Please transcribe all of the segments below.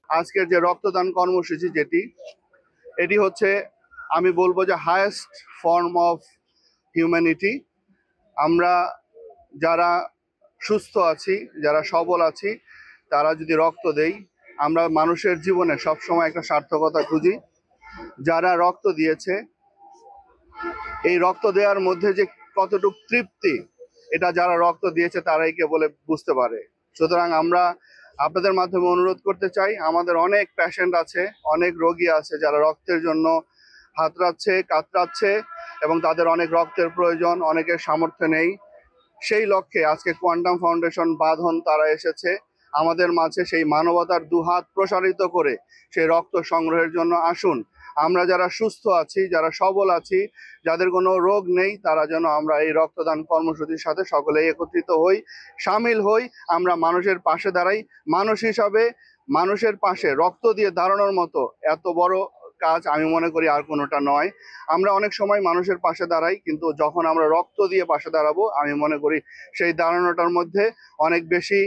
আজকের যে রক্তদান কর্মসূচি এটি হচ্ছে, আমি বলবো যে হায়েস্ট ফর্ম অফ হিউম্যানিটি। আমরা যারা সুস্থ আছি, যারা সবল আছি, তারা যদি রক্ত দেই, আমরা মানুষের জীবনে সবসময় একটা সার্থকতা খুঁজি। যারা রক্ত দিয়েছে, এই রক্ত দেওয়ার মধ্যে যে কতটুকু তৃপ্তি, এটা যারা রক্ত দিয়েছে তারাই বলে বুঝতে পারে। সুতরাং আমরা আপনাদের মাধ্যমে অনুরোধ করতে চাই, আমাদের অনেক পেশেন্ট আছে, অনেক রোগী আছে যারা রক্তের জন্য হাতড়াচ্ছে, কাতরাচ্ছে এবং তাদের অনেক রক্তের প্রয়োজন, অনেকের সামর্থ্য নেই। সেই লক্ষ্যে আজকে কোয়ান্টাম ফাউন্ডেশন বাঁধন তারা এসেছে আমাদের মাঝে সেই মানবতার দুহাত প্রসারিত করে সেই রক্ত সংগ্রহের জন্য। আসুন, আমরা যারা সুস্থ আছি, যারা সবল আছি, যাদের কোনো রোগ নেই, তারা যেন আমরা এই রক্তদান কর্মসূচির সাথে সকলেই একত্রিত হই, সামিল হই, আমরা মানুষের পাশে দাঁড়াই। মানুষ হিসাবে মানুষের পাশে রক্ত দিয়ে দাঁড়ানোর মতো এত বড় কাজ আমি মনে করি আর কোনোটা নয়। আমরা অনেক সময় মানুষের পাশে দাঁড়াই, কিন্তু যখন আমরা রক্ত দিয়ে পাশে দাঁড়াবো, আমি মনে করি সেই দাঁড়ানোটার মধ্যে অনেক বেশি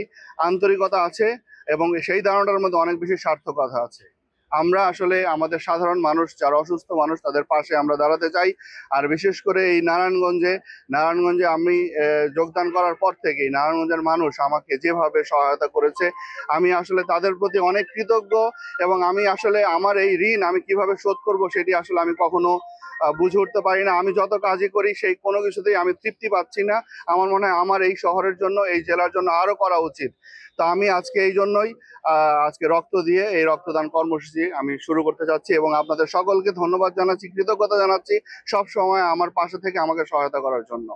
আন্তরিকতা আছে এবং সেই দাঁড়ানোটার মধ্যে অনেক বেশি সার্থকতা আছে। আমরা আসলে আমাদের সাধারণ মানুষ, যারা অসুস্থ মানুষ, তাদের পাশে আমরা দাঁড়াতে চাই। আর বিশেষ করে এই নারায়ণগঞ্জে আমি যোগদান করার পর থেকেই নারায়ণগঞ্জের মানুষ আমাকে যেভাবে সহায়তা করেছে, আমি আসলে তাদের প্রতি অনেক কৃতজ্ঞ। এবং আমি আসলে আমার এই ঋণ আমি কিভাবে শোধ করব সেটি আসলে আমি কখনো বুঝে উঠতে পারি না। আমি যত কাজই করি সেই কোনো কিছুতেই আমি তৃপ্তি পাচ্ছি না। আমার মনে হয় আমার এই শহরের জন্য, এই জেলার জন্য আরো করা উচিত। তো আমি আজকে এই জন্যই আজকে রক্ত দিয়ে এই রক্তদান কর্মসূচি আমি শুরু করতে যাচ্ছি এবং আপনাদের সকলকে ধন্যবাদ জানাচ্ছি, কৃতজ্ঞতা জানাচ্ছি সব সময় আমার পাশে থেকে আমাকে সহায়তা করার জন্য।